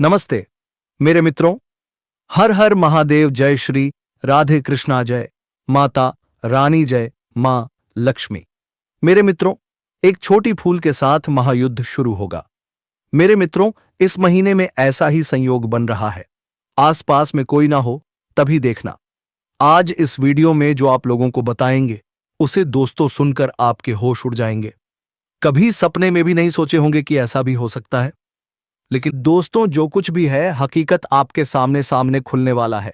नमस्ते मेरे मित्रों। हर हर महादेव, जय श्री राधे कृष्णा, जय माता रानी, जय मां लक्ष्मी। मेरे मित्रों, एक छोटी फूल के साथ महायुद्ध शुरू होगा। मेरे मित्रों, इस महीने में ऐसा ही संयोग बन रहा है। आसपास में कोई ना हो तभी देखना। आज इस वीडियो में जो आप लोगों को बताएंगे उसे दोस्तों सुनकर आपके होश उड़ जाएंगे। कभी सपने में भी नहीं सोचे होंगे कि ऐसा भी हो सकता है। लेकिन दोस्तों, जो कुछ भी है, हकीकत आपके सामने सामने खुलने वाला है।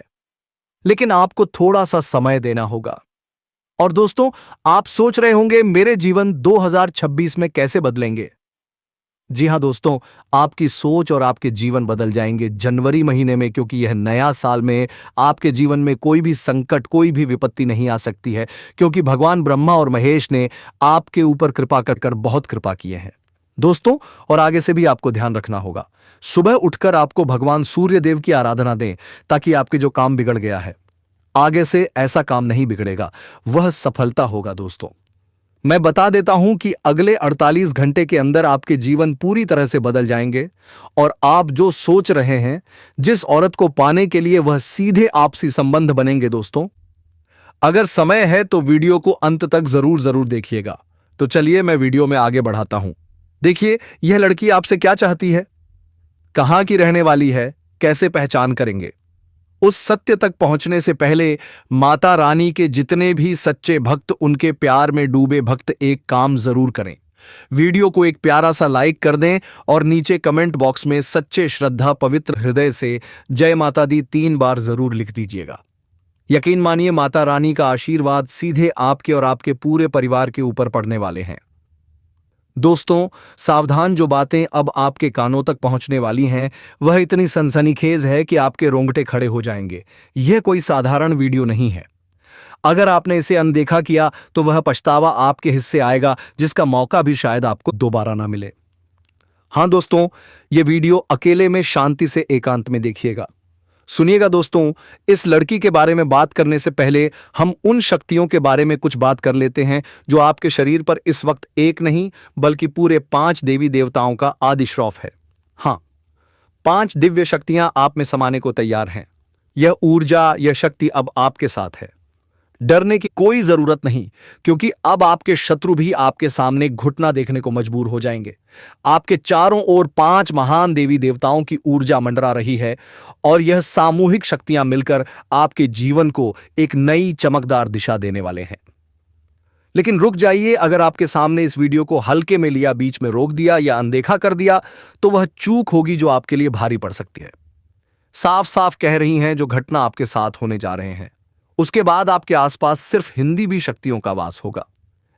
लेकिन आपको थोड़ा सा समय देना होगा। और दोस्तों, आप सोच रहे होंगे मेरे जीवन 2026 में कैसे बदलेंगे। जी हां दोस्तों, आपकी सोच और आपके जीवन बदल जाएंगे जनवरी महीने में, क्योंकि यह नया साल में आपके जीवन में कोई भी संकट, कोई भी विपत्ति नहीं आ सकती है, क्योंकि भगवान ब्रह्मा और महेश ने आपके ऊपर कृपा कर बहुत कृपा किए हैं दोस्तों। और आगे से भी आपको ध्यान रखना होगा। सुबह उठकर आपको भगवान सूर्य देव की आराधना दें, ताकि आपके जो काम बिगड़ गया है, आगे से ऐसा काम नहीं बिगड़ेगा, वह सफलता होगा दोस्तों। मैं बता देता हूं कि अगले 48 घंटे के अंदर आपके जीवन पूरी तरह से बदल जाएंगे। और आप जो सोच रहे हैं, जिस औरत को पाने के लिए, वह सीधे आपसी संबंध बनेंगे दोस्तों। अगर समय है तो वीडियो को अंत तक जरूर देखिएगा। तो चलिए मैं वीडियो में आगे बढ़ाता हूं। देखिए, यह लड़की आपसे क्या चाहती है, कहां की रहने वाली है, कैसे पहचान करेंगे। उस सत्य तक पहुंचने से पहले माता रानी के जितने भी सच्चे भक्त, उनके प्यार में डूबे भक्त, एक काम जरूर करें। वीडियो को एक प्यारा सा लाइक कर दें और नीचे कमेंट बॉक्स में सच्चे श्रद्धा पवित्र हृदय से जय माता दी 3 बार जरूर लिख दीजिएगा। यकीन मानिए, माता रानी का आशीर्वाद सीधे आपके और आपके पूरे परिवार के ऊपर पड़ने वाले हैं। दोस्तों, सावधान, जो बातें अब आपके कानों तक पहुंचने वाली हैं, वह इतनी सनसनीखेज है कि आपके रोंगटे खड़े हो जाएंगे। यह कोई साधारण वीडियो नहीं है। अगर आपने इसे अनदेखा किया तो वह पछतावा आपके हिस्से आएगा, जिसका मौका भी शायद आपको दोबारा ना मिले। हां दोस्तों, यह वीडियो अकेले में शांति से एकांत में देखिएगा। सुनिएगा दोस्तों, इस लड़की के बारे में बात करने से पहले हम उन शक्तियों के बारे में कुछ बात कर लेते हैं, जो आपके शरीर पर इस वक्त एक नहीं बल्कि पूरे 5 देवी देवताओं का आदि श्रॉफ है। हां, 5 दिव्य शक्तियां आप में समाने को तैयार हैं। यह ऊर्जा, यह शक्ति अब आपके साथ है। डरने की कोई जरूरत नहीं, क्योंकि अब आपके शत्रु भी आपके सामने घुटना देखने को मजबूर हो जाएंगे। आपके चारों ओर 5 महान देवी देवताओं की ऊर्जा मंडरा रही है, और यह सामूहिक शक्तियां मिलकर आपके जीवन को एक नई चमकदार दिशा देने वाले हैं। लेकिन रुक जाइए, अगर आपके सामने इस वीडियो को हल्के में लिया, बीच में रोक दिया या अनदेखा कर दिया, तो वह चूक होगी जो आपके लिए भारी पड़ सकती है। साफ साफ कह रही हैं जो घटना आपके साथ होने जा रहे हैं। उसके बाद आपके आसपास सिर्फ हिंदी भी शक्तियों का वास होगा।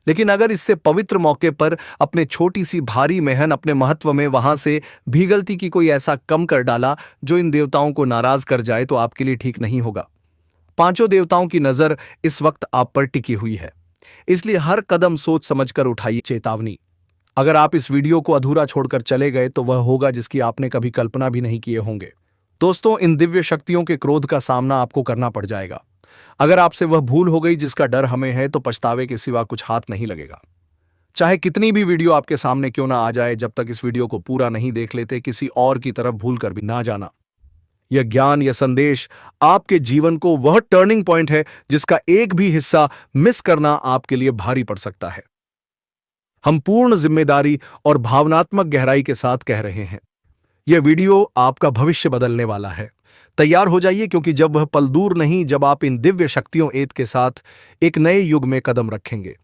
लेकिन अगर इससे पवित्र मौके पर अपने छोटी सी भारी महन, अपने महत्व में वहां से भी गलती की कोई ऐसा कम कर डाला जो इन देवताओं को नाराज कर जाए, तो आपके लिए ठीक नहीं होगा। 5 देवताओं की नजर इस वक्त आप पर टिकी हुई है, इसलिए हर कदम सोच समझकर उठाइए। चेतावनी, अगर आप इस वीडियो को अधूरा छोड़कर चले गए तो वह होगा जिसकी आपने कभी कल्पना भी नहीं किए होंगे। दोस्तों, इन दिव्य शक्तियों के क्रोध का सामना आपको करना पड़ जाएगा। अगर आपसे वह भूल हो गई जिसका डर हमें है, तो पछतावे के सिवा कुछ हाथ नहीं लगेगा। चाहे कितनी भी वीडियो आपके सामने क्यों ना आ जाए, जब तक इस वीडियो को पूरा नहीं देख लेते, किसी और की तरफ भूल कर भी ना जाना। यह ज्ञान, यह संदेश आपके जीवन को वह टर्निंग पॉइंट है जिसका एक भी हिस्सा मिस करना आपके लिए भारी पड़ सकता है। हम पूर्ण जिम्मेदारी और भावनात्मक गहराई के साथ कह रहे हैं, यह वीडियो आपका भविष्य बदलने वाला है। तैयार हो जाइए, क्योंकि जब वह पल दूर नहीं, जब आप इन दिव्य शक्तियों एत के साथ एक नए युग में कदम रखेंगे।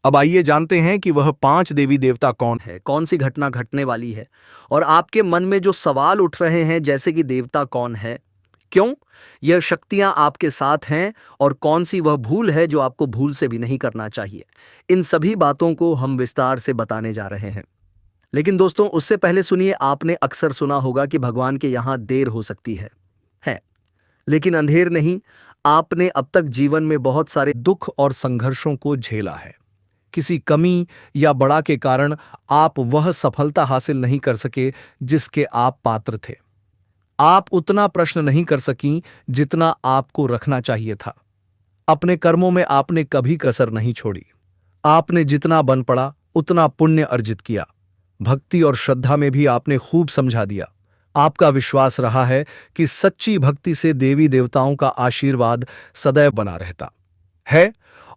अब आइए जानते हैं कि वह 5 देवी देवता कौन है, कौन सी घटना घटने वाली है, और आपके मन में जो सवाल उठ रहे हैं, जैसे कि देवता कौन है, क्यों यह शक्तियां आपके साथ हैं, और कौन सी वह भूल है जो आपको भूल से भी नहीं करना चाहिए। इन सभी बातों को हम विस्तार से बताने जा रहे हैं। लेकिन दोस्तों, उससे पहले सुनिए, आपने अक्सर सुना होगा कि भगवान के यहां देर हो सकती है। लेकिन अंधेर नहीं। आपने अब तक जीवन में बहुत सारे दुख और संघर्षों को झेला है। किसी कमी या बड़ा के कारण आप वह सफलता हासिल नहीं कर सके जिसके आप पात्र थे। आप उतना प्रश्न नहीं कर सकी जितना आपको रखना चाहिए था। अपने कर्मों में आपने कभी कसर नहीं छोड़ी। आपने जितना बन पड़ा उतना पुण्य अर्जित किया। भक्ति और श्रद्धा में भी आपने खूब समझा दिया। आपका विश्वास रहा है कि सच्ची भक्ति से देवी देवताओं का आशीर्वाद सदैव बना रहता है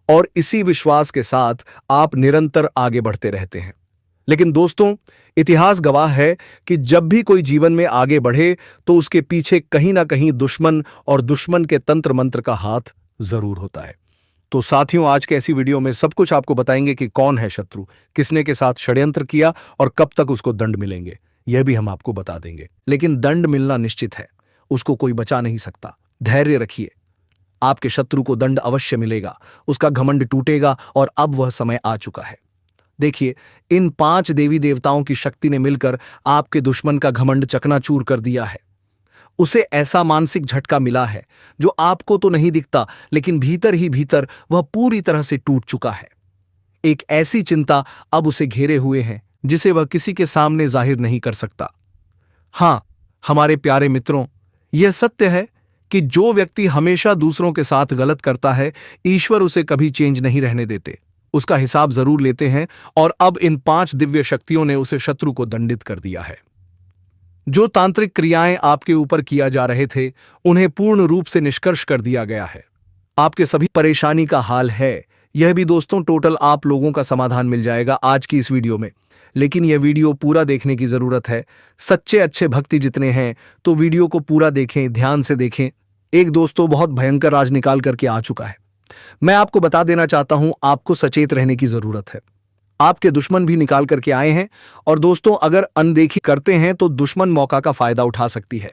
और इसी विश्वास के साथ आप निरंतर आगे बढ़ते रहते हैं। लेकिन दोस्तों, इतिहास गवाह है कि जब भी कोई जीवन में आगे बढ़े तो उसके पीछे कहीं ना कहीं दुश्मन और दुश्मन के तंत्र मंत्र का हाथ जरूर होता है। तो साथियों, आज के ऐसी वीडियो में सब कुछ आपको बताएंगे कि कौन है शत्रु, किसने के साथ षड्यंत्र किया और कब तक उसको दंड मिलेंगे, यह भी हम आपको बता देंगे। लेकिन दंड मिलना निश्चित है, उसको कोई बचा नहीं सकता। धैर्य रखिए, आपके शत्रु को दंड अवश्य मिलेगा, उसका घमंड टूटेगा और अब वह समय आ चुका है। देखिए, इन 5 देवी देवताओं की शक्ति ने मिलकर आपके दुश्मन का घमंड चकनाचूर कर दिया है। उसे ऐसा मानसिक झटका मिला है जो आपको तो नहीं दिखता, लेकिन भीतर ही भीतर वह पूरी तरह से टूट चुका है। एक ऐसी चिंता अब उसे घेरे हुए है जिसे वह किसी के सामने जाहिर नहीं कर सकता। हां, हमारे प्यारे मित्रों, यह सत्य है कि जो व्यक्ति हमेशा दूसरों के साथ गलत करता है, ईश्वर उसे कभी चेंज नहीं रहने देते, उसका हिसाब जरूर लेते हैं। और अब इन 5 दिव्य शक्तियों ने उसे शत्रु को दंडित कर दिया है। जो तांत्रिक क्रियाएं आपके ऊपर किया जा रहे थे, उन्हें पूर्ण रूप से निष्कर्ष कर दिया गया है। आपके सभी परेशानी का हाल है। यह भी दोस्तों टोटल आप लोगों का समाधान मिल जाएगा आज की इस वीडियो में। लेकिन यह वीडियो पूरा देखने की जरूरत है। सच्चे अच्छे भक्ति जितने हैं तो वीडियो को पूरा देखें, ध्यान से देखें। एक दोस्तों बहुत भयंकर राज निकाल करके आ चुका है। मैं आपको बता देना चाहता हूं, आपको सचेत रहने की जरूरत है। आपके दुश्मन भी निकाल करके आए हैं और दोस्तों, अगर अनदेखी करते हैं तो दुश्मन मौका का फायदा उठा सकती है।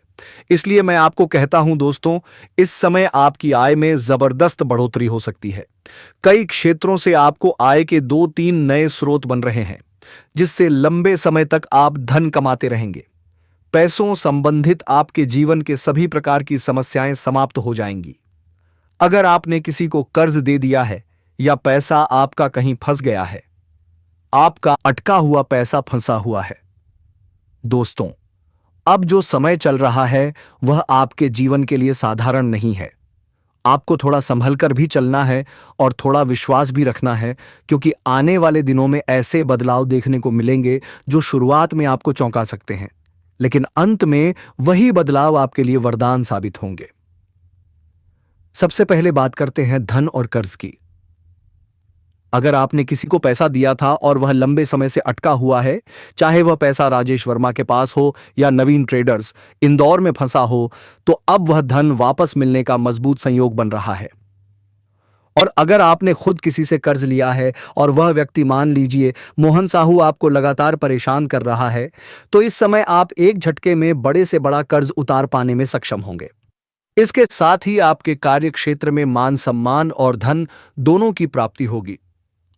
इसलिए मैं आपको कहता हूं दोस्तों, इस समय आपकी आय में जबरदस्त बढ़ोतरी हो सकती है। कई क्षेत्रों से आपको आय के 2-3 नए स्रोत बन रहे हैं, जिससे लंबे समय तक आप धन कमाते रहेंगे। पैसों संबंधित आपके जीवन के सभी प्रकार की समस्याएं समाप्त हो जाएंगी। अगर आपने किसी को कर्ज दे दिया है या पैसा आपका कहीं फंस गया है, आपका अटका हुआ पैसा फंसा हुआ है, दोस्तों, अब जो समय चल रहा है वह आपके जीवन के लिए साधारण नहीं है। आपको थोड़ा संभल कर भी चलना है और थोड़ा विश्वास भी रखना है, क्योंकि आने वाले दिनों में ऐसे बदलाव देखने को मिलेंगे जो शुरुआत में आपको चौंका सकते हैं, लेकिन अंत में वही बदलाव आपके लिए वरदान साबित होंगे। सबसे पहले बात करते हैं धन और कर्ज की। अगर आपने किसी को पैसा दिया था और वह लंबे समय से अटका हुआ है, चाहे वह पैसा राजेश वर्मा के पास हो या नवीन ट्रेडर्स इंदौर में फंसा हो, तो अब वह धन वापस मिलने का मजबूत संयोग बन रहा है। और अगर आपने खुद किसी से कर्ज लिया है और वह व्यक्ति, मान लीजिए मोहन साहू, आपको लगातार परेशान कर रहा है, तो इस समय आप एक झटके में बड़े से बड़ा कर्ज उतार पाने में सक्षम होंगे। इसके साथ ही आपके कार्य क्षेत्र में मान सम्मान और धन दोनों की प्राप्ति होगी।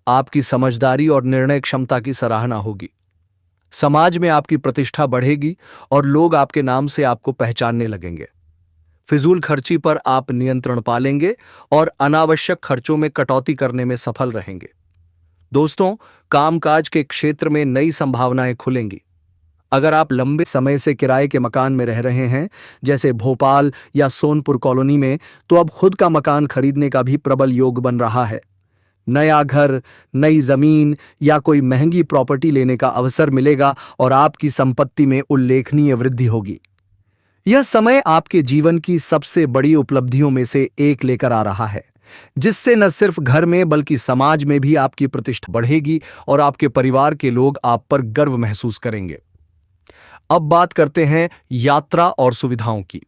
आपकी समझदारी और निर्णय क्षमता की सराहना होगी। समाज में आपकी प्रतिष्ठा बढ़ेगी और लोग आपके नाम से आपको पहचानने लगेंगे। फिजूल खर्ची पर आप नियंत्रण पालेंगे और अनावश्यक खर्चों में कटौती करने में सफल रहेंगे। दोस्तों, कामकाज के क्षेत्र में नई संभावनाएं खुलेंगी। अगर आप लंबे समय से किराए के मकान में रह रहे हैं, जैसे भोपाल या सोनपुर कॉलोनी में, तो अब खुद का मकान खरीदने का भी प्रबल योग बन रहा है। नया घर, नई जमीन या कोई महंगी प्रॉपर्टी लेने का अवसर मिलेगा और आपकी संपत्ति में उल्लेखनीय वृद्धि होगी। यह समय आपके जीवन की सबसे बड़ी उपलब्धियों में से एक लेकर आ रहा है, जिससे न सिर्फ घर में बल्कि समाज में भी आपकी प्रतिष्ठा बढ़ेगी और आपके परिवार के लोग आप पर गर्व महसूस करेंगे। अब बात करते हैं यात्रा और सुविधाओं की।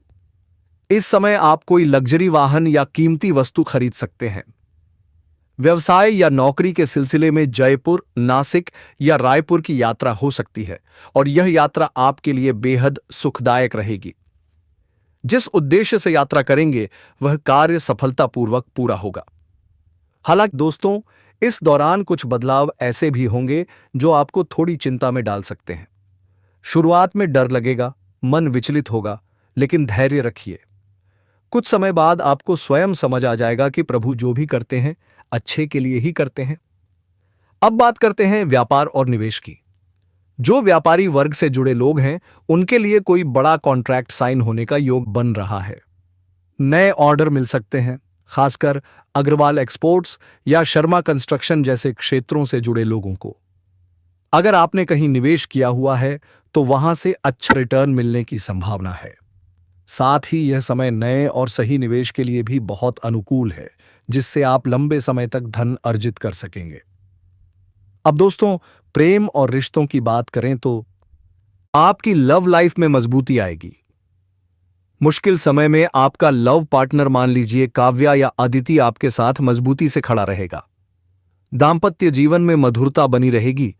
इस समय आप कोई लग्जरी वाहन या कीमती वस्तु खरीद सकते हैं। व्यवसाय या नौकरी के सिलसिले में जयपुर, नासिक या रायपुर की यात्रा हो सकती है और यह यात्रा आपके लिए बेहद सुखदायक रहेगी। जिस उद्देश्य से यात्रा करेंगे वह कार्य सफलतापूर्वक पूरा होगा। हालांकि दोस्तों, इस दौरान कुछ बदलाव ऐसे भी होंगे जो आपको थोड़ी चिंता में डाल सकते हैं। शुरुआत में डर लगेगा, मन विचलित होगा, लेकिन धैर्य रखिए। कुछ समय बाद आपको स्वयं समझ आ जाएगा कि प्रभु जो भी करते हैं अच्छे के लिए ही करते हैं। अब बात करते हैं व्यापार और निवेश की। जो व्यापारी वर्ग से जुड़े लोग हैं, उनके लिए कोई बड़ा कॉन्ट्रैक्ट साइन होने का योग बन रहा है। नए ऑर्डर मिल सकते हैं, खासकर अग्रवाल एक्सपोर्ट्स या शर्मा कंस्ट्रक्शन जैसे क्षेत्रों से जुड़े लोगों को। अगर आपने कहीं निवेश किया हुआ है तो वहां से अच्छा रिटर्न मिलने की संभावना है। साथ ही यह समय नए और सही निवेश के लिए भी बहुत अनुकूल है, जिससे आप लंबे समय तक धन अर्जित कर सकेंगे। अब दोस्तों, प्रेम और रिश्तों की बात करें तो आपकी लव लाइफ में मजबूती आएगी। मुश्किल समय में आपका लव पार्टनर, मान लीजिए काव्या या अदिति, आपके साथ मजबूती से खड़ा रहेगा। दांपत्य जीवन में मधुरता बनी रहेगी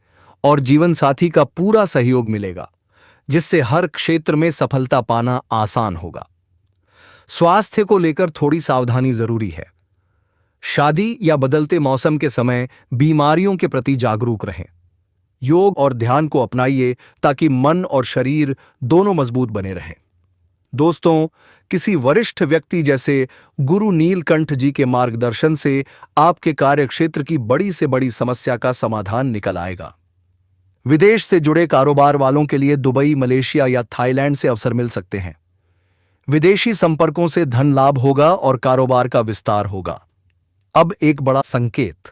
और जीवन साथी का पूरा सहयोग मिलेगा, जिससे हर क्षेत्र में सफलता पाना आसान होगा। स्वास्थ्य को लेकर थोड़ी सावधानी जरूरी है। शादी या बदलते मौसम के समय बीमारियों के प्रति जागरूक रहें। योग और ध्यान को अपनाइए ताकि मन और शरीर दोनों मजबूत बने रहें। दोस्तों, किसी वरिष्ठ व्यक्ति जैसे गुरु नीलकंठ जी के मार्गदर्शन से आपके कार्यक्षेत्र की बड़ी से बड़ी समस्या का समाधान निकल आएगा। विदेश से जुड़े कारोबार वालों के लिए दुबई, मलेशिया या थाईलैंड से अवसर मिल सकते हैं। विदेशी संपर्कों से धन लाभ होगा और कारोबार का विस्तार होगा। अब एक बड़ा संकेत।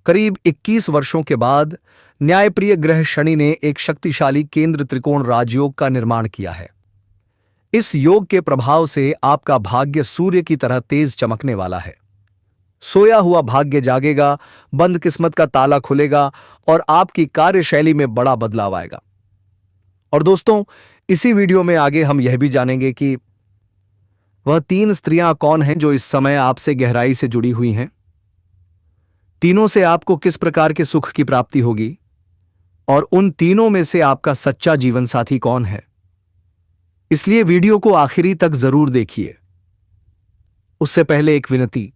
करीब 21 वर्षों के बाद न्यायप्रिय ग्रह शनि ने एक शक्तिशाली केंद्र त्रिकोण राजयोग का निर्माण किया है। इस योग के प्रभाव से आपका भाग्य सूर्य की तरह तेज चमकने वाला है। सोया हुआ भाग्य जागेगा, बंद किस्मत का ताला खुलेगा और आपकी कार्यशैली में बड़ा बदलाव आएगा। और दोस्तों, इसी वीडियो में आगे हम यह भी जानेंगे कि वह 3 स्त्रियां कौन हैं जो इस समय आपसे गहराई से जुड़ी हुई हैं। तीनों से आपको किस प्रकार के सुख की प्राप्ति होगी और उन तीनों में से आपका सच्चा जीवन साथी कौन है। इसलिए वीडियो को आखिरी तक जरूर देखिए। उससे पहले एक विनती।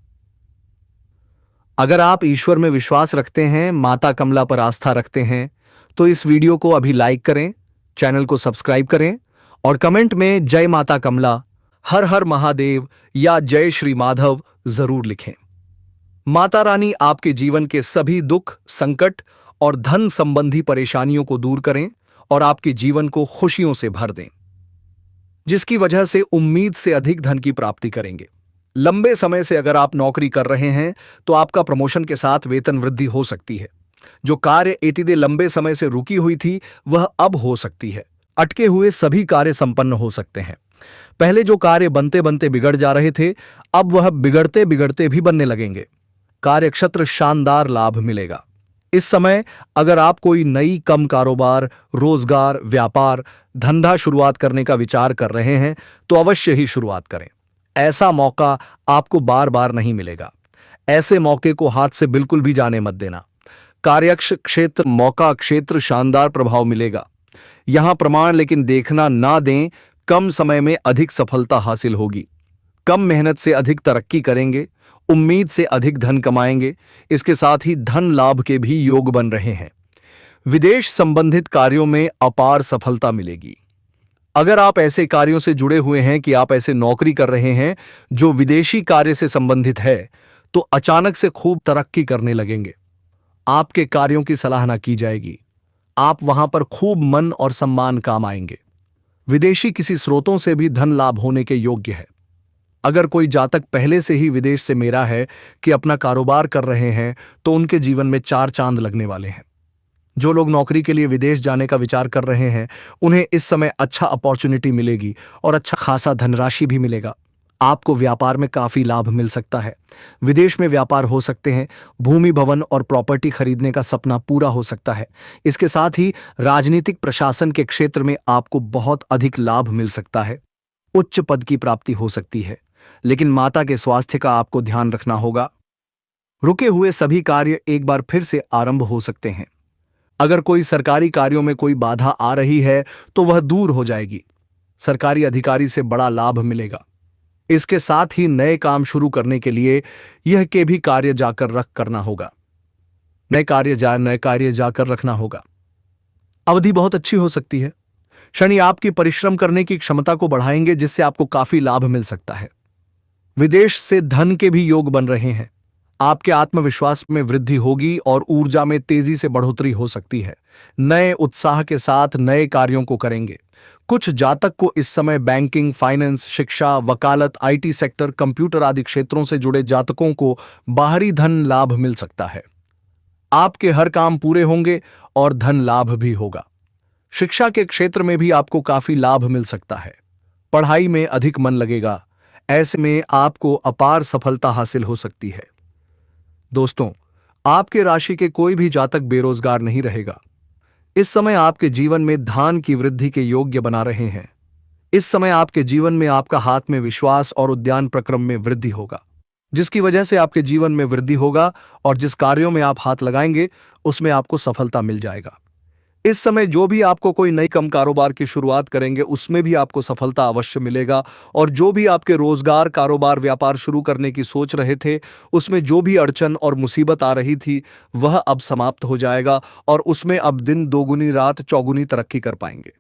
अगर आप ईश्वर में विश्वास रखते हैं, माता कमला पर आस्था रखते हैं, तो इस वीडियो को अभी लाइक करें, चैनल को सब्सक्राइब करें और कमेंट में जय माता कमला, हर हर महादेव या जय श्री माधव जरूर लिखें। माता रानी आपके जीवन के सभी दुख, संकट और धन संबंधी परेशानियों को दूर करें और आपके जीवन को खुशियों से भर दें, जिसकी वजह से उम्मीद से अधिक धन की प्राप्ति करेंगे। लंबे समय से अगर आप नौकरी कर रहे हैं तो आपका प्रमोशन के साथ वेतन वृद्धि हो सकती है। जो कार्य एतिदे लंबे समय से रुकी हुई थी वह अब हो सकती है। अटके हुए सभी कार्य संपन्न हो सकते हैं। पहले जो कार्य बनते बनते बिगड़ जा रहे थे, अब वह बिगड़ते बिगड़ते भी बनने लगेंगे। कार्यक्षेत्र शानदार लाभ मिलेगा। इस समय अगर आप कोई नई कम कारोबार, रोजगार, व्यापार, धंधा शुरुआत करने का विचार कर रहे हैं तो अवश्य ही शुरुआत करें। ऐसा मौका आपको बार बार नहीं मिलेगा। ऐसे मौके को हाथ से बिल्कुल भी जाने मत देना। कार्यक्षेत्र, मौका क्षेत्र शानदार प्रभाव मिलेगा। यहां प्रमाण लेकिन देखना ना दें। कम समय में अधिक सफलता हासिल होगी। कम मेहनत से अधिक तरक्की करेंगे। उम्मीद से अधिक धन कमाएंगे। इसके साथ ही धन लाभ के भी योग बन रहे हैं। विदेश संबंधित कार्यों में अपार सफलता मिलेगी। अगर आप ऐसे कार्यों से जुड़े हुए हैं कि आप ऐसे नौकरी कर रहे हैं जो विदेशी कार्य से संबंधित है, तो अचानक से खूब तरक्की करने लगेंगे। आपके कार्यों की सराहना की जाएगी। आप वहां पर खूब मन और सम्मान काम आएंगे। विदेशी किसी स्रोतों से भी धन लाभ होने के योग्य है। अगर कोई जातक पहले से ही विदेश से मेरा है कि अपना कारोबार कर रहे हैं तो उनके जीवन में 4 चांद लगने वाले हैं। जो लोग नौकरी के लिए विदेश जाने का विचार कर रहे हैं उन्हें इस समय अच्छा अपॉर्चुनिटी मिलेगी और अच्छा खासा धनराशि भी मिलेगा। आपको व्यापार में काफी लाभ मिल सकता है। विदेश में व्यापार हो सकते हैं। भूमि, भवन और प्रॉपर्टी खरीदने का सपना पूरा हो सकता है। इसके साथ ही राजनीतिक प्रशासन के क्षेत्र में आपको बहुत अधिक लाभ मिल सकता है। उच्च पद की प्राप्ति हो सकती है, लेकिन माता के स्वास्थ्य का आपको ध्यान रखना होगा। रुके हुए सभी कार्य एक बार फिर से आरंभ हो सकते हैं। अगर कोई सरकारी कार्यों में कोई बाधा आ रही है तो वह दूर हो जाएगी। सरकारी अधिकारी से बड़ा लाभ मिलेगा। इसके साथ ही नए काम शुरू करने के लिए यह के भी कार्य जाकर रख करना होगा। नए कार्य जाकर रखना होगा। अवधि बहुत अच्छी हो सकती है। शनि आपकी परिश्रम करने की क्षमता को बढ़ाएंगे, जिससे आपको काफी लाभ मिल सकता है। विदेश से धन के भी योग बन रहे हैं। आपके आत्मविश्वास में वृद्धि होगी और ऊर्जा में तेजी से बढ़ोतरी हो सकती है। नए उत्साह के साथ नए कार्यों को करेंगे। कुछ जातक को इस समय बैंकिंग, फाइनेंस, शिक्षा, वकालत, आईटी सेक्टर, कंप्यूटर आदि क्षेत्रों से जुड़े जातकों को बाहरी धन लाभ मिल सकता है। आपके हर काम पूरे होंगे और धन लाभ भी होगा। शिक्षा के क्षेत्र में भी आपको काफी लाभ मिल सकता है। पढ़ाई में अधिक मन लगेगा। ऐसे में आपको अपार सफलता हासिल हो सकती है। दोस्तों, आपके राशि के कोई भी जातक बेरोजगार नहीं रहेगा। इस समय आपके जीवन में धान की वृद्धि के योग्य बना रहे हैं। इस समय आपके जीवन में आपका हाथ में विश्वास और उद्यान प्रक्रम में वृद्धि होगा, जिसकी वजह से आपके जीवन में वृद्धि होगा और जिस कार्यों में आप हाथ लगाएंगे उसमें आपको सफलता मिल जाएगा। इस समय जो भी आपको कोई नई कम कारोबार की शुरुआत करेंगे उसमें भी आपको सफलता अवश्य मिलेगा, और जो भी आपके रोजगार, कारोबार, व्यापार शुरू करने की सोच रहे थे उसमें जो भी अड़चन और मुसीबत आ रही थी वह अब समाप्त हो जाएगा और उसमें अब दिन दोगुनी रात चौगुनी तरक्की कर पाएंगे।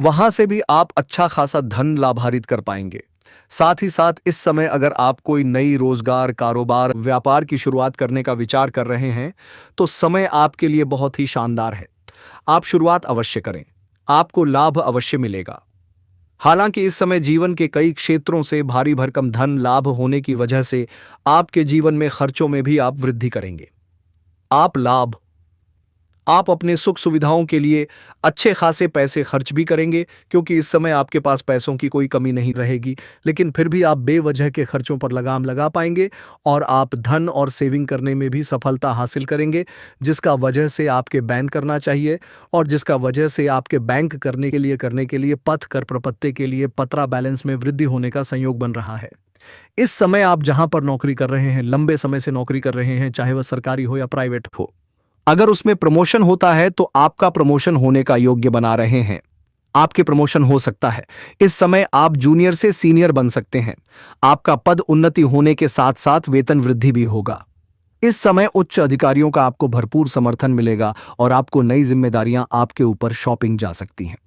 वहां से भी आप अच्छा खासा धन लाभान्वित कर पाएंगे। साथ ही साथ इस समय अगर आप कोई नई रोजगार, कारोबार, व्यापार की शुरुआत करने का विचार कर रहे हैं तो समय आपके लिए बहुत ही शानदार है। आप शुरुआत अवश्य करें, आपको लाभ अवश्य मिलेगा। हालांकि इस समय जीवन के कई क्षेत्रों से भारी भरकम धन लाभ होने की वजह से आपके जीवन में खर्चों में भी आप वृद्धि करेंगे। आप अपने सुख सुविधाओं के लिए अच्छे खासे पैसे खर्च भी करेंगे, क्योंकि इस समय आपके पास पैसों की कोई कमी नहीं रहेगी, लेकिन फिर भी आप बेवजह के खर्चों पर लगाम लगा पाएंगे और आप धन और सेविंग करने में भी सफलता हासिल करेंगे, जिसका वजह से आपके बैन करना चाहिए और जिसका वजह से आपके बैंक करने के लिए पथ कर प्रपत्ति के लिए पत्रा बैलेंस में वृद्धि होने का संयोग बन रहा है। इस समय आप जहां पर नौकरी कर रहे हैं, लंबे समय से नौकरी कर रहे हैं, चाहे वह सरकारी हो या प्राइवेट हो, अगर उसमें प्रमोशन होता है तो आपका प्रमोशन होने का योग्य बना रहे हैं। आपके प्रमोशन हो सकता है। इस समय आप जूनियर से सीनियर बन सकते हैं। आपका पद उन्नति होने के साथ साथ वेतन वृद्धि भी होगा। इस समय उच्च अधिकारियों का आपको भरपूर समर्थन मिलेगा और आपको नई जिम्मेदारियां आपके ऊपर शॉपिंग जा सकती हैं।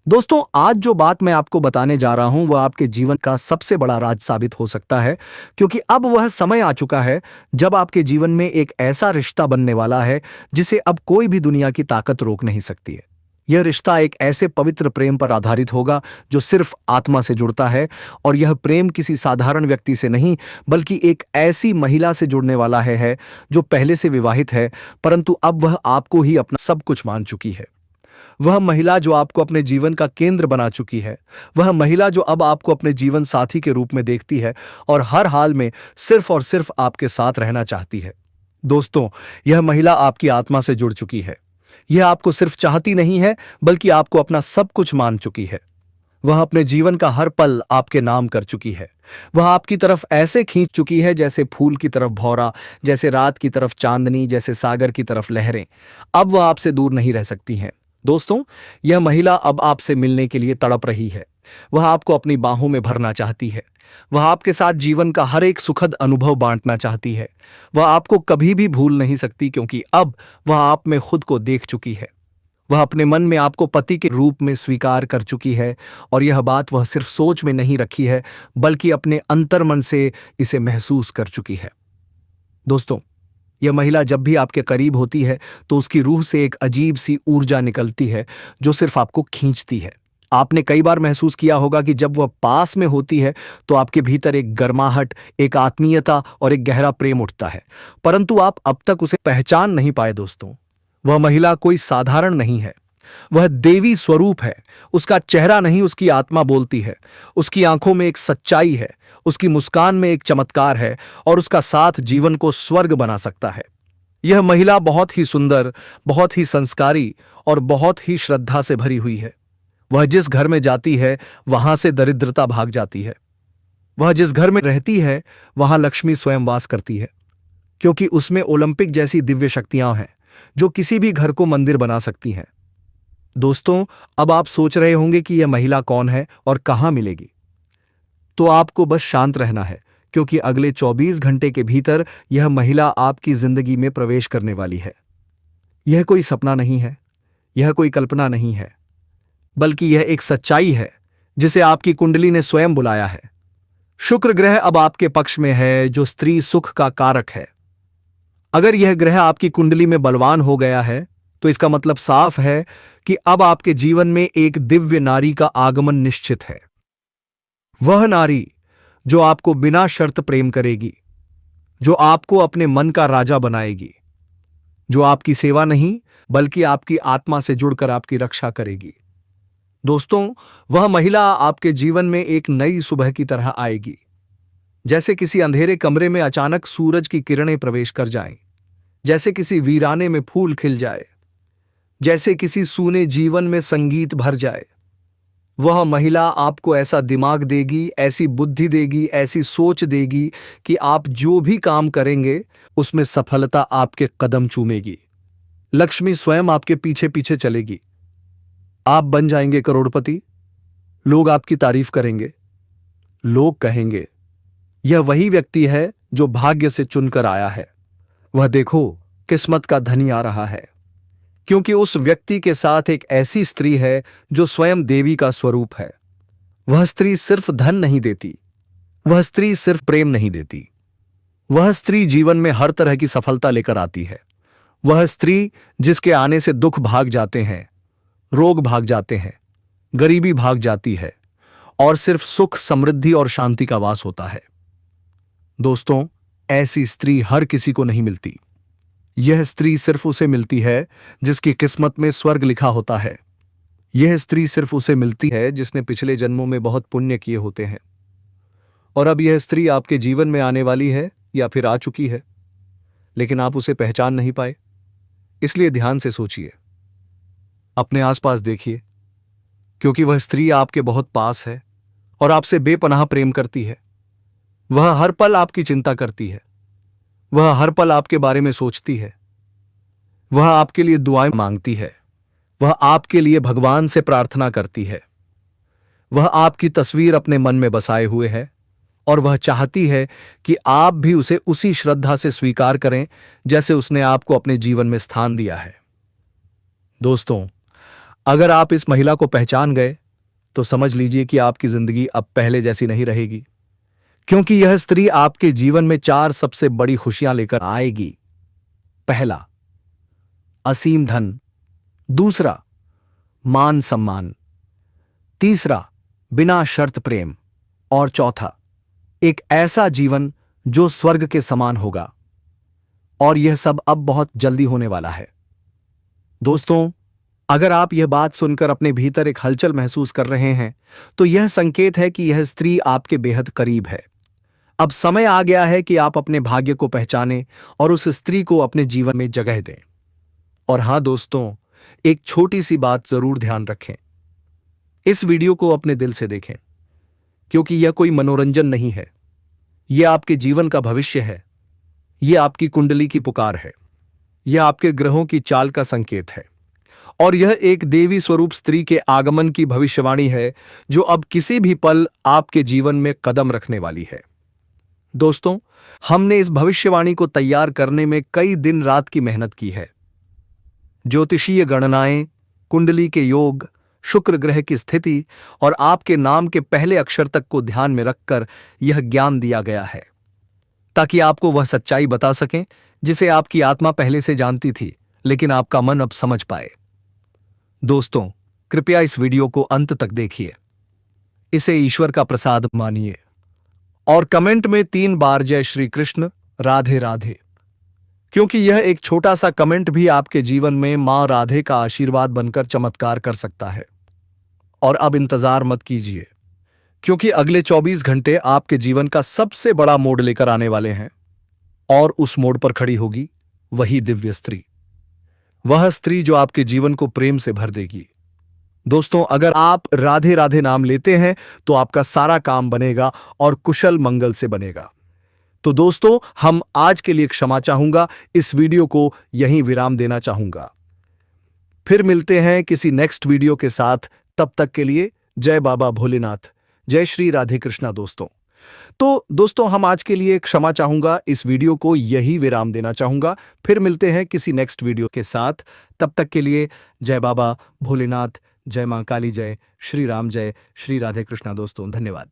दोस्तों, आज जो बात मैं आपको बताने जा रहा हूं वह आपके जीवन का सबसे बड़ा राज साबित हो सकता है, क्योंकि अब वह समय आ चुका है जब आपके जीवन में एक ऐसा रिश्ता बनने वाला है जिसे अब कोई भी दुनिया की ताकत रोक नहीं सकती है। यह रिश्ता एक ऐसे पवित्र प्रेम पर आधारित होगा जो सिर्फ आत्मा से जुड़ता है, और यह प्रेम किसी साधारण व्यक्ति से नहीं बल्कि एक ऐसी महिला से जुड़ने वाला है जो पहले से विवाहित है, परंतु अब वह आपको ही अपना सब कुछ मान चुकी है। वह महिला जो आपको अपने जीवन का केंद्र बना चुकी है, वह महिला जो अब आपको अपने जीवन साथी के रूप में देखती है और हर हाल में सिर्फ और सिर्फ आपके साथ रहना चाहती है। दोस्तों, यह महिला आपकी आत्मा से जुड़ चुकी है। यह आपको सिर्फ चाहती नहीं है बल्कि आपको अपना सब कुछ मान चुकी है। वह अपने जीवन का हर पल आपके नाम कर चुकी है। वह आपकी तरफ ऐसे खींच चुकी है जैसे फूल की तरफ भौरा, जैसे रात की तरफ चांदनी, जैसे सागर की तरफ लहरें। अब वह आपसे दूर नहीं रह सकती हैं। दोस्तों, यह महिला अब आपसे मिलने के लिए तड़प रही है। वह आपको अपनी बाहों में भरना चाहती है। वह आपके साथ जीवन का हर एक सुखद अनुभव बांटना चाहती है। वह आपको कभी भी भूल नहीं सकती, क्योंकि अब वह आप में खुद को देख चुकी है। वह अपने मन में आपको पति के रूप में स्वीकार कर चुकी है, और यह बात वह सिर्फ सोच में नहीं रखी है बल्कि अपने अंतर्मन से इसे महसूस कर चुकी है। दोस्तों, यह महिला जब भी आपके करीब होती है तो उसकी रूह से एक अजीब सी ऊर्जा निकलती है जो सिर्फ आपको खींचती है। आपने कई बार महसूस किया होगा कि जब वह पास में होती है तो आपके भीतर एक गर्माहट, एक आत्मीयता और एक गहरा प्रेम उठता है, परंतु आप अब तक उसे पहचान नहीं पाए। दोस्तों, वह महिला कोई साधारण नहीं है। वह देवी स्वरूप है। उसका चेहरा नहीं, उसकी आत्मा बोलती है। उसकी आंखों में एक सच्चाई है, उसकी मुस्कान में एक चमत्कार है, और उसका साथ जीवन को स्वर्ग बना सकता है। यह महिला बहुत ही सुंदर, बहुत ही संस्कारी और बहुत ही श्रद्धा से भरी हुई है। वह जिस घर में जाती है वहां से दरिद्रता भाग जाती है। वह जिस घर में रहती है वहां लक्ष्मी स्वयं वास करती है, क्योंकि उसमें ओलंपिक जैसी दिव्य शक्तियां हैं जो किसी भी घर को मंदिर बना सकती हैं। दोस्तों, अब आप सोच रहे होंगे कि यह महिला कौन है और कहां मिलेगी। तो आपको बस शांत रहना है, क्योंकि अगले 24 घंटे के भीतर यह महिला आपकी जिंदगी में प्रवेश करने वाली है। यह कोई सपना नहीं है, यह कोई कल्पना नहीं है, बल्कि यह एक सच्चाई है जिसे आपकी कुंडली ने स्वयं बुलाया है। शुक्र ग्रह अब आपके पक्ष में है, जो स्त्री सुख का कारक है। अगर यह ग्रह आपकी कुंडली में बलवान हो गया है तो इसका मतलब साफ है कि अब आपके जीवन में एक दिव्य नारी का आगमन निश्चित है। वह नारी जो आपको बिना शर्त प्रेम करेगी, जो आपको अपने मन का राजा बनाएगी, जो आपकी सेवा नहीं बल्कि आपकी आत्मा से जुड़कर आपकी रक्षा करेगी। दोस्तों, वह महिला आपके जीवन में एक नई सुबह की तरह आएगी, जैसे किसी अंधेरे कमरे में अचानक सूरज की किरणें प्रवेश कर जाएं, जैसे किसी वीराने में फूल खिल जाए, जैसे किसी सूने जीवन में संगीत भर जाए। वह महिला आपको ऐसा दिमाग देगी, ऐसी बुद्धि देगी, ऐसी सोच देगी कि आप जो भी काम करेंगे उसमें सफलता आपके कदम चूमेगी। लक्ष्मी स्वयं आपके पीछे पीछे चलेगी। आप बन जाएंगे करोड़पति। लोग आपकी तारीफ करेंगे। लोग कहेंगे, यह वही व्यक्ति है जो भाग्य से चुनकर आया है। वह देखो, किस्मत का धनी आ रहा है। क्योंकि उस व्यक्ति के साथ एक ऐसी स्त्री है जो स्वयं देवी का स्वरूप है। वह स्त्री सिर्फ धन नहीं देती, वह स्त्री सिर्फ प्रेम नहीं देती, वह स्त्री जीवन में हर तरह की सफलता लेकर आती है। वह स्त्री जिसके आने से दुख भाग जाते हैं, रोग भाग जाते हैं, गरीबी भाग जाती है और सिर्फ सुख, समृद्धि और शांति का वास होता है। दोस्तों, ऐसी स्त्री हर किसी को नहीं मिलती। यह स्त्री सिर्फ उसे मिलती है जिसकी किस्मत में स्वर्ग लिखा होता है। यह स्त्री सिर्फ उसे मिलती है जिसने पिछले जन्मों में बहुत पुण्य किए होते हैं। और अब यह स्त्री आपके जीवन में आने वाली है या फिर आ चुकी है, लेकिन आप उसे पहचान नहीं पाए। इसलिए ध्यान से सोचिए, अपने आसपास देखिए, क्योंकि वह स्त्री आपके बहुत पास है और आपसे बेपनाह प्रेम करती है। वह हर पल आपकी चिंता करती है। वह हर पल आपके बारे में सोचती है। वह आपके लिए दुआएं मांगती है। वह आपके लिए भगवान से प्रार्थना करती है। वह आपकी तस्वीर अपने मन में बसाए हुए है और वह चाहती है कि आप भी उसे उसी श्रद्धा से स्वीकार करें जैसे उसने आपको अपने जीवन में स्थान दिया है। दोस्तों, अगर आप इस महिला को पहचान गए तो समझ लीजिए कि आपकी जिंदगी अब पहले जैसी नहीं रहेगी, क्योंकि यह स्त्री आपके जीवन में 4 सबसे बड़ी खुशियां लेकर आएगी। पहला, असीम धन। दूसरा, मान सम्मान। तीसरा, बिना शर्त प्रेम। और चौथा, एक ऐसा जीवन जो स्वर्ग के समान होगा। और यह सब अब बहुत जल्दी होने वाला है। दोस्तों, अगर आप यह बात सुनकर अपने भीतर एक हलचल महसूस कर रहे हैं तो यह संकेत है कि यह स्त्री आपके बेहद करीब है। अब समय आ गया है कि आप अपने भाग्य को पहचानें और उस स्त्री को अपने जीवन में जगह दें। और हां दोस्तों, एक छोटी सी बात जरूर ध्यान रखें। इस वीडियो को अपने दिल से देखें, क्योंकि यह कोई मनोरंजन नहीं है। यह आपके जीवन का भविष्य है। यह आपकी कुंडली की पुकार है। यह आपके ग्रहों की चाल का संकेत है। और यह एक देवी स्वरूप स्त्री के आगमन की भविष्यवाणी है जो अब किसी भी पल आपके जीवन में कदम रखने वाली है। दोस्तों, हमने इस भविष्यवाणी को तैयार करने में कई दिन रात की मेहनत की है। ज्योतिषीय गणनाएं, कुंडली के योग, शुक्र ग्रह की स्थिति और आपके नाम के पहले अक्षर तक को ध्यान में रखकर यह ज्ञान दिया गया है, ताकि आपको वह सच्चाई बता सकें जिसे आपकी आत्मा पहले से जानती थी, लेकिन आपका मन अब समझ पाए। दोस्तों, कृपया इस वीडियो को अंत तक देखिए। इसे ईश्वर का प्रसाद मानिए और कमेंट में 3 बार जय श्री कृष्ण, राधे राधे, क्योंकि यह एक छोटा सा कमेंट भी आपके जीवन में मां राधे का आशीर्वाद बनकर चमत्कार कर सकता है। और अब इंतजार मत कीजिए, क्योंकि अगले 24 घंटे आपके जीवन का सबसे बड़ा मोड़ लेकर आने वाले हैं। और उस मोड़ पर खड़ी होगी वही दिव्य स्त्री, वह स्त्री जो आपके जीवन को प्रेम से भर देगी। दोस्तों, अगर आप राधे राधे नाम लेते हैं तो आपका सारा काम बनेगा और कुशल मंगल से बनेगा। तो दोस्तों, हम आज के लिए क्षमा चाहूंगा, इस वीडियो को यहीं विराम देना चाहूंगा। फिर मिलते हैं किसी नेक्स्ट वीडियो के साथ। तब तक के लिए जय बाबा भोलेनाथ, जय श्री राधे कृष्णा। तो दोस्तों, हम आज के लिए क्षमा चाहूंगा, इस वीडियो को यही विराम देना चाहूंगा। फिर मिलते हैं किसी नेक्स्ट वीडियो के साथ। तब तक के लिए जय बाबा भोलेनाथ, जय मां काली, जय श्री राम, जय श्री राधे कृष्णा। दोस्तों, धन्यवाद।